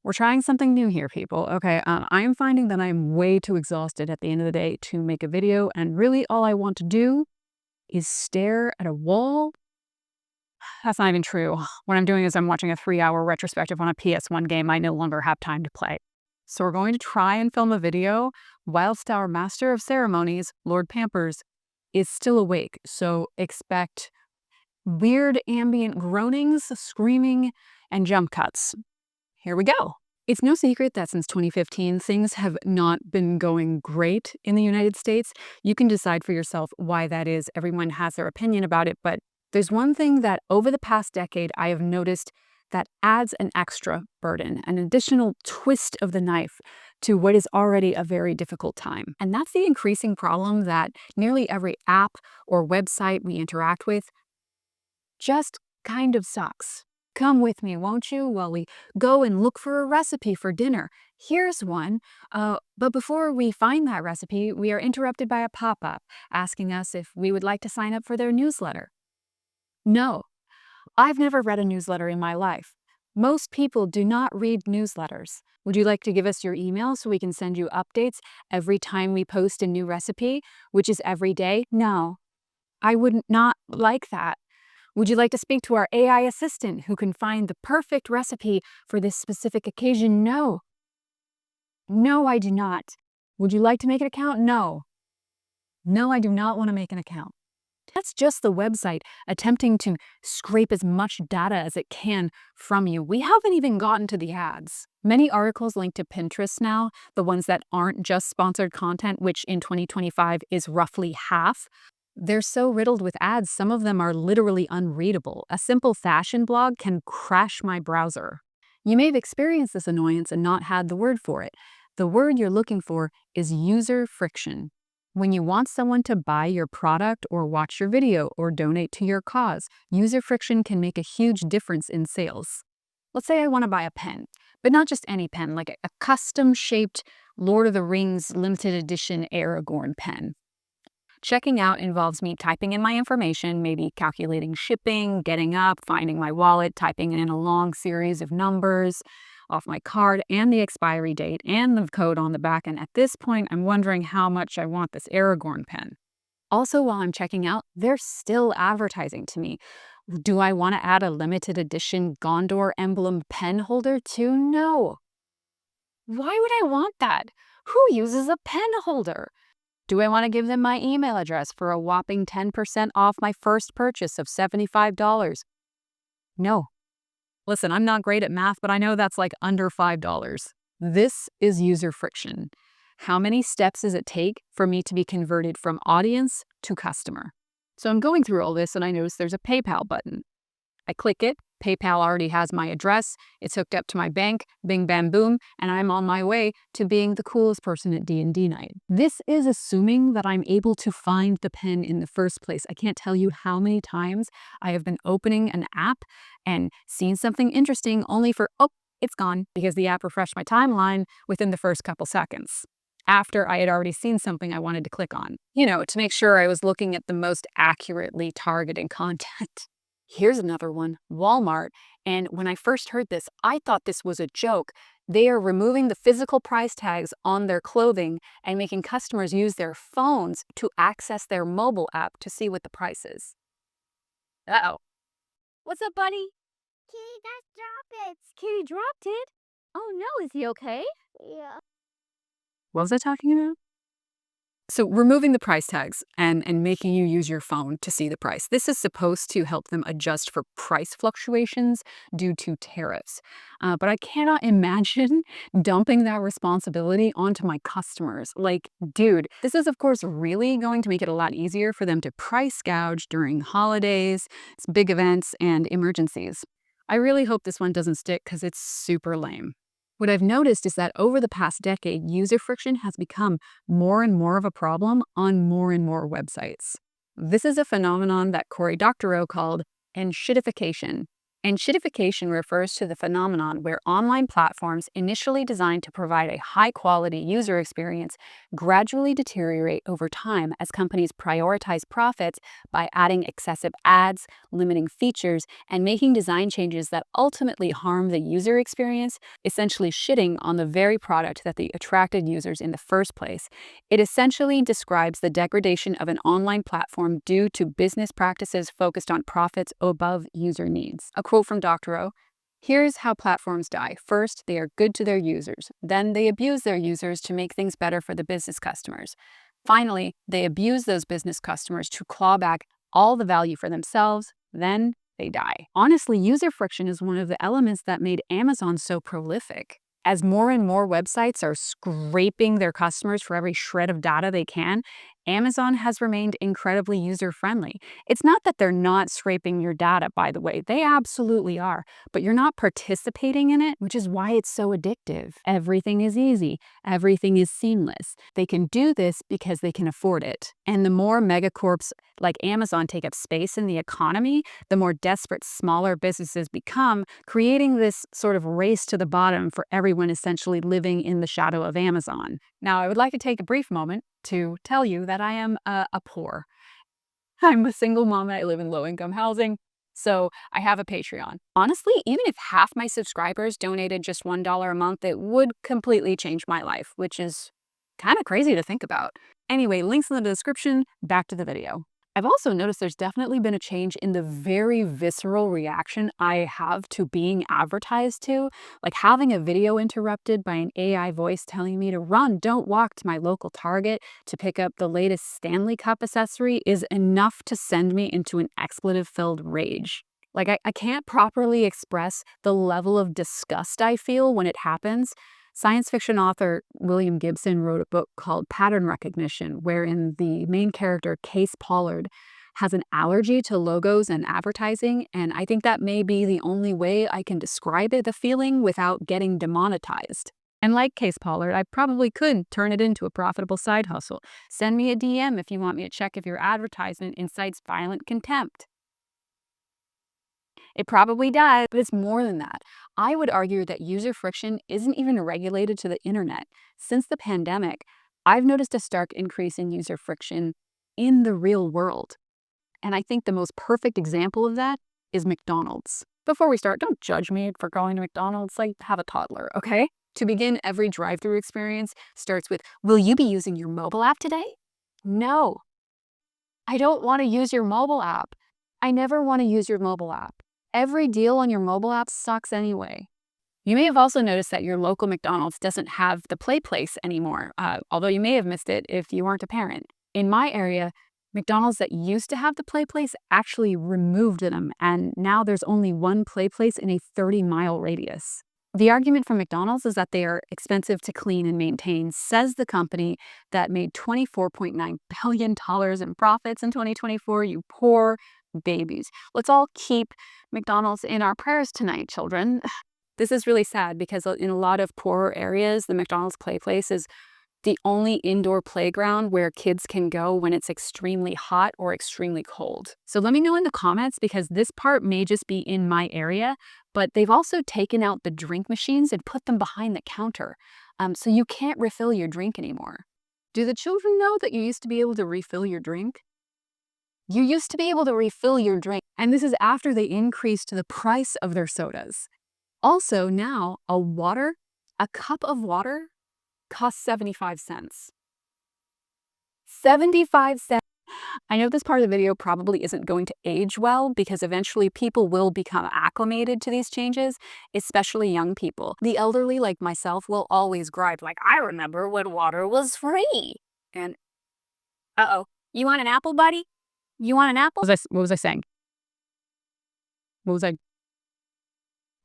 We're trying something new here, people. Okay, I'm finding that I'm way too exhausted at the end of the day to make a video, and really all I want to do is stare at a wall. That's not even true. What I'm doing is I'm watching a 3-hour retrospective on a PS1 game I no longer have time to play. So we're going to try and film a video whilst our master of ceremonies, Lord Pampers, is still awake. So expect weird ambient groanings, screaming, and jump cuts. Here we go. It's no secret that since 2015, things have not been going great in the United States. You can decide for yourself why that is. Everyone has their opinion about it, but there's one thing that over the past decade I have noticed that adds an extra burden, an additional twist of the knife to what is already a very difficult time. And that's the increasing problem that nearly every app or website we interact with just kind of sucks. Come with me, won't you, while we go and look for a recipe for dinner. Here's one, but before we find that recipe, we are interrupted by a pop-up asking us if we would like to sign up for their newsletter. No, I've never read a newsletter in my life. Most people do not read newsletters. Would you like to give us your email so we can send you updates every time we post a new recipe, which is every day? No, I would not like that. Would you like to speak to our AI assistant who can find the perfect recipe for this specific occasion? No. No, I do not. Would you like to make an account? No. No, I do not want to make an account. That's just the website attempting to scrape as much data as it can from you. We haven't even gotten to the ads. Many articles link to Pinterest now, the ones that aren't just sponsored content, which in 2025 is roughly half. They're so riddled with ads, some of them are literally unreadable. A simple fashion blog can crash my browser. You may have experienced this annoyance and not had the word for it. The word you're looking for is user friction. When you want someone to buy your product or watch your video or donate to your cause, user friction can make a huge difference in sales. Let's say I want to buy a pen, but not just any pen, like a custom-shaped Lord of the Rings limited edition Aragorn pen. Checking out involves me typing in my information, maybe calculating shipping, getting up, finding my wallet, typing in a long series of numbers off my card and the expiry date and the code on the back. And at this point, I'm wondering how much I want this Aragorn pen. Also, while I'm checking out, they're still advertising to me. Do I want to add a limited edition Gondor emblem pen holder too? No. Why would I want that? Who uses a pen holder? Do I want to give them my email address for a whopping 10% off my first purchase of $75? No. Listen, I'm not great at math, but I know that's like under $5. This is user friction. How many steps does it take for me to be converted from audience to customer? So I'm going through all this and I notice there's a PayPal button. I click it. PayPal already has my address. It's hooked up to my bank, bing, bam, boom, and I'm on my way to being the coolest person at D&D night. This is assuming that I'm able to find the pen in the first place. I can't tell you how many times I have been opening an app and seen something interesting only for, oh, it's gone, because the app refreshed my timeline within the first couple seconds, after I had already seen something I wanted to click on, to make sure I was looking at the most accurately targeted content. Here's another one, Walmart. And when I first heard this, I thought this was a joke. They are removing the physical price tags on their clothing and making customers use their phones to access their mobile app to see what the price is. Uh-oh. What's up, buddy? Kitty just dropped it. Kitty dropped it? Oh no, is he okay? Yeah. What was I talking about? So removing the price tags and making you use your phone to see the price. This is supposed to help them adjust for price fluctuations due to tariffs. But I cannot imagine dumping that responsibility onto my customers. Like, dude, this is of course really going to make it a lot easier for them to price gouge during holidays, big events, and emergencies. I really hope this one doesn't stick because it's super lame. What I've noticed is that over the past decade, user friction has become more and more of a problem on more and more websites. This is a phenomenon that Cory Doctorow called enshittification. And shittification refers to the phenomenon where online platforms initially designed to provide a high-quality user experience gradually deteriorate over time as companies prioritize profits by adding excessive ads, limiting features, and making design changes that ultimately harm the user experience, essentially shitting on the very product that they attracted users in the first place. It essentially describes the degradation of an online platform due to business practices focused on profits above user needs. A quote from Dr. O: "Here's how platforms die. First, they are good to their users. Then they abuse their users to make things better for the business customers. Finally, they abuse those business customers to claw back all the value for themselves. Then they die." Honestly, user friction is one of the elements that made Amazon so prolific. As more and more websites are scraping their customers for every shred of data they can, Amazon has remained incredibly user-friendly. It's not that they're not scraping your data, by the way. They absolutely are. But you're not participating in it, which is why it's so addictive. Everything is easy. Everything is seamless. They can do this because they can afford it. And the more megacorps like Amazon take up space in the economy, the more desperate smaller businesses become, creating this sort of race to the bottom for everyone essentially living in the shadow of Amazon. Now, I would like to take a brief moment to tell you that I am a poor. I'm a single mom and I live in low-income housing, so I have a Patreon. Honestly, even if half my subscribers donated just $1 a month, it would completely change my life, which is kind of crazy to think about. Anyway, links in the description. Back to the video. I've also noticed there's definitely been a change in the very visceral reaction I have to being advertised to. Like having a video interrupted by an AI voice telling me to run, don't walk to my local Target to pick up the latest Stanley Cup accessory is enough to send me into an expletive-filled rage. Like, I can't properly express the level of disgust I feel when it happens. Science fiction author William Gibson wrote a book called Pattern Recognition, wherein the main character, Case Pollard, has an allergy to logos and advertising, and I think that may be the only way I can describe it, the feeling, without getting demonetized. And like Case Pollard, I probably could turn it into a profitable side hustle. Send me a DM if you want me to check if your advertisement incites violent contempt. It probably does, but it's more than that. I would argue that user friction isn't even regulated to the internet. Since the pandemic, I've noticed a stark increase in user friction in the real world. And I think the most perfect example of that is McDonald's. Before we start, don't judge me for going to McDonald's. Like, have a toddler, okay? To begin, every drive-through experience starts with, "Will you be using your mobile app today?" No, I don't want to use your mobile app. I never want to use your mobile app. Every deal on your mobile app sucks anyway. You may have also noticed that your local McDonald's doesn't have the Play Place anymore, although you may have missed it if you aren't a parent. In my area, McDonald's that used to have the Play Place actually removed them, and now there's only one Play Place in a 30-mile radius. The argument from McDonald's is that they are expensive to clean and maintain, says the company that made $24.9 billion in profits in 2024. You poor babies. Let's all keep McDonald's in our prayers tonight, children. This is really sad because in a lot of poorer areas, the McDonald's Play Place is the only indoor playground where kids can go when it's extremely hot or extremely cold. So let me know in the comments, because this part may just be in my area, but they've also taken out the drink machines and put them behind the counter. So you can't refill your drink anymore. Do the children know that you used to be able to refill your drink? You used to be able to refill your drink, and this is after they increased the price of their sodas. Also, now a cup of water costs 75 cents. 75 cents. I know this part of the video probably isn't going to age well because eventually people will become acclimated to these changes, especially young people. The elderly like myself will always gripe like, "I remember when water was free." And, uh-oh, you want an apple, buddy? You want an apple? What was I saying? What was I?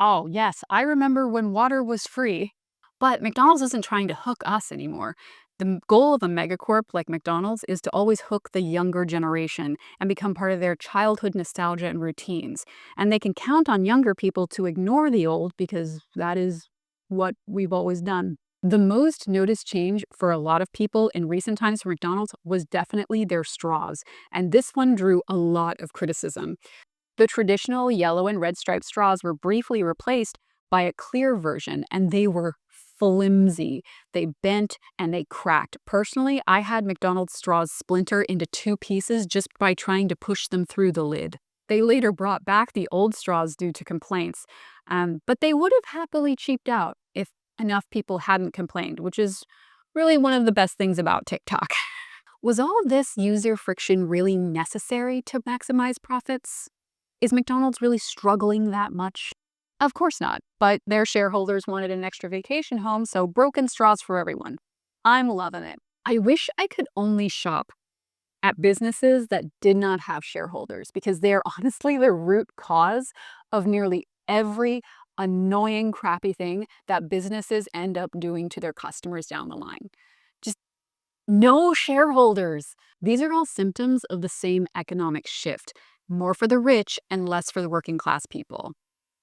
Oh, yes, I remember when water was free. But McDonald's isn't trying to hook us anymore. The goal of a megacorp like McDonald's is to always hook the younger generation and become part of their childhood nostalgia and routines. And they can count on younger people to ignore the old because that is what we've always done. The most noticed change for a lot of people in recent times for McDonald's was definitely their straws. And this one drew a lot of criticism. The traditional yellow and red striped straws were briefly replaced by a clear version, and they were flimsy. They bent and they cracked. Personally, I had McDonald's straws splinter into two pieces just by trying to push them through the lid. They later brought back the old straws due to complaints, but they would have happily cheaped out if enough people hadn't complained, which is really one of the best things about TikTok. Was all this user friction really necessary to maximize profits? Is McDonald's really struggling that much? Of course not, but their shareholders wanted an extra vacation home, so broken straws for everyone. I'm loving it. I wish I could only shop at businesses that did not have shareholders because they're honestly the root cause of nearly every annoying, crappy thing that businesses end up doing to their customers down the line. Just no shareholders. These are all symptoms of the same economic shift, more for the rich and less for the working class people.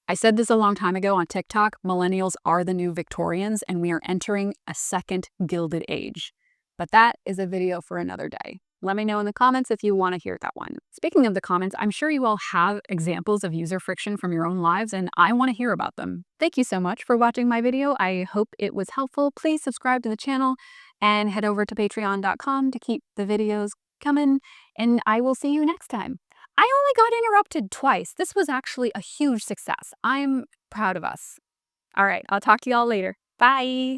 I said this a long time ago on TikTok, millennials are the new Victorians and we are entering a second Gilded Age. But that is a video for another day. Let me know in the comments if you want to hear that one. Speaking of the comments, I'm sure you all have examples of user friction from your own lives and I want to hear about them. Thank you so much for watching my video. I hope it was helpful. Please subscribe to the channel and head over to patreon.com to keep the videos coming, and I will see you next time. I only got interrupted twice. This was actually a huge success. I'm proud of us. All right, I'll talk to y'all later. Bye.